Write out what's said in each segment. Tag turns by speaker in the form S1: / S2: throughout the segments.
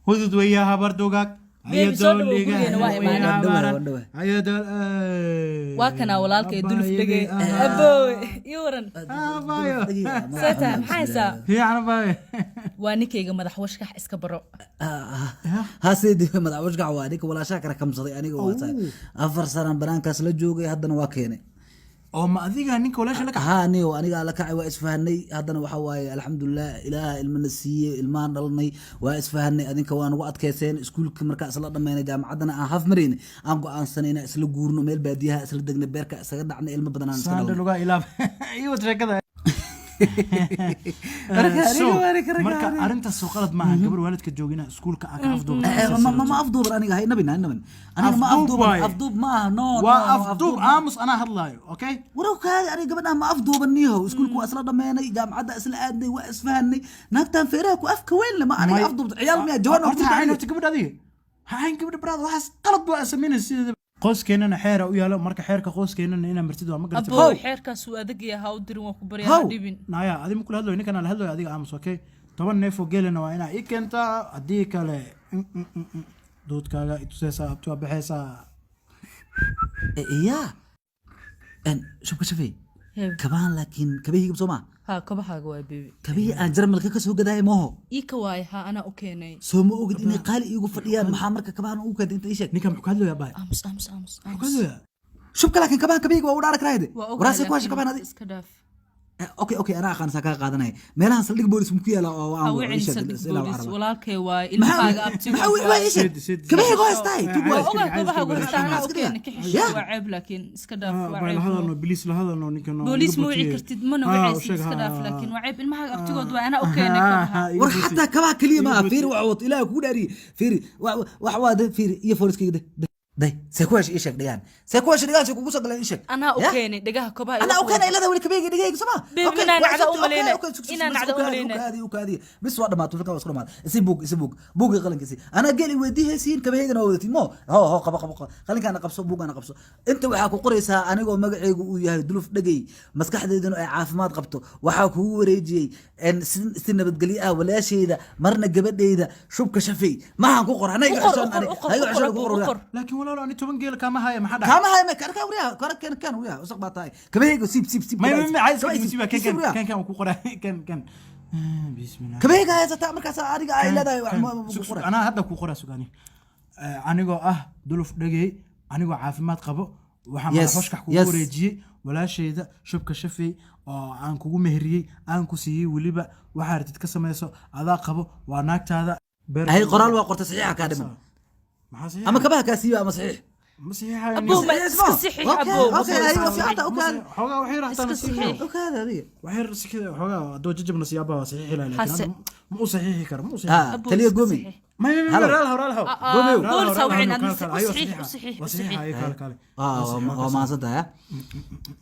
S1: هدود وياها بردوغاك
S2: بيبي سو دhow gurigeena waa imaanay
S1: هيا دول
S2: waa kana walaalkay duluf dhigay aboowe iyo waran satan maxaysa
S1: هي أنا باي
S2: waa ninkayga madax washkax iska baro
S3: هاسيدي مدح وشقع وانيك ولا شاكر كم صدي أنيق واتاي أفر سنة بنانكاس لجوجي هادنا واكيني
S1: أو ما أذيك هنيك ولا شلك
S3: هاني وأنيق على كعي وإسفهني هادنا وحواي الحمد لله إله المنسية المان دلني وإسفهني أدين كوان وقت كيسين سكول كمركز الله دمينا جامعة عدنا أهاف مريني أنقو أنسانينا إسلو جورنو ميل باديها إسلو دقنا بيركا إسلو عنا علم بدنا
S1: ساند
S3: نسكدل
S1: لغا إلى أيوة كذا marka arinta soo qalad ma aha gabar waalidka joogina iskuulka ka afduub
S3: ما أفضل أنا هاي نبي أنا ما أفضل ما نو
S1: وافضوب امس انا هدلايو اوكي
S3: ورو كاد أنا قبلنا ما أفضل بنيهو اسكولكو أصلا دمينا جامعة أصلا أدني وإسفهني نكتن فيرك وأفك وين لما أنا أفضل عيال ميا جوانا
S1: horta hayn horta gabadha adiga hayn gabadha brad waxaas qalad baa sameynaysa qoyskeena xeera u yaalo marka xeerka qoyskeena ina martid waa ma gartay
S2: aboo xeerkaas uu adag yahay u dirin waa ku bariyaa dhibin
S1: naya adiga ma kula hadlayo ninkan la hadlayo adiga aamus okay 10 neef oo geelana waa ina i keenta hadii kale doodkaaga itusaysa abtu baxaysa
S3: يا أن شوف كشفي كمان لكن كبيه بسمع
S2: ha kabahaaga waa baby
S3: كبيه أنا جرم لك كسوق ده ما هو
S2: ii ka waay ha ana u keenay
S3: سوما وقد إني قال يقول فديان محامرك كمان وقد أنت إيشك
S1: ninkan muxuu ka hadlayaa baay
S2: aamus
S3: شوف لكن كمان كبيه وورارك رايد وراسك واش كمان هذه
S2: iska dhaaf
S3: اوكي انا اخان ساكا قادناي ميلان سلق بوليس مكيالا او
S2: awicin saddex boolis walaalkay waa ilmahaaga abtiga
S3: ما ايش كبيه غوستاي
S2: waa ogaa kabahaaga hostaan u keenay ka xisho waa ceeb laakiin iska dhaaf waa
S1: baay la
S2: ceeb
S1: hadalno biliis la hadalno ninkan
S2: boolis ma wici kartid mana wicaysid iska dhaaf laakiin waa ceeb ilmahaaga abtigood waa ana u keenay kabaha
S3: ور حتى كبا كلمه فيري وعوت الى كوداري فيري وحواد فيري يا فورسكي ده سكواش ايشك ديان سكواش ديان سكو قصق لا ايشك
S2: ana u keenay dhagaha kabaha
S3: انا او كان الى ولي كبيق دقيق سما
S2: بيبي انا نعده املينا انا نعده املينا
S3: هذه وكادي بس وقت ما تفكر وصل ما يسيبوك بوق قلن كسي انا قال وديها سين كبيقنا ودتي مو هو قبق خليك انا قبصو بوق انا قبصو انت waxaa ku qoraysaa anigoo magacaygu uu yahay duluf dhagay maskaxdeeduna ay caafimaad qabto waxa ku wareejiyay in si nabadgelyo ah walaasheeda marna gabadheeda shubka shafay ma aan ku qoranay ayaga ku qoran
S1: laakiin walaal ani 10 geel kama haya ma xada
S3: كما هاي ما كان وياه وسق باطاي كبيق سيب
S1: ما عايز سيبها كان ku qoray kan بسم الله
S3: كبيق هاي ستا markaas ariga ay leedahay
S1: ana hadda ku qoraa sugani anigoo ah duluf dhagay anigoo caafimaad qabo waxaan xoshkax ku wareejiyay walaasheeda shubka shafay oo aan kugu meheriyay aan ku siiyay waliba waxa artid ka sameeyso adaa qabo waa naagtaada
S3: hay qoraal waa qorta saxiixa ka dhiman ama kabaha kaasiiba ama saxiix
S1: مسيحة
S2: أبو ما صحيح أبو
S3: أوكي أيوة في عطا أوكي
S1: حوجا وحير حتى
S2: صحيح
S3: أوكي هذه
S1: وحير كذا حوجا دو ججب نسيابها صحيح لا لكن مو صحيح كر مو صحيح
S3: تليه قومي
S1: ما رالها
S2: قومي قول سوين صحيح
S1: صحيح هاي كال
S3: ما صدق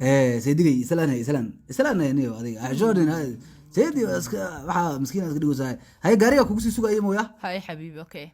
S3: إيه سيدي سلام نيو هذه أحجورنا سيدي waxa miskiin aad ka dhigaysaa hay gaariga kugu sii sugayay mooyaa
S2: hay xabiibi okay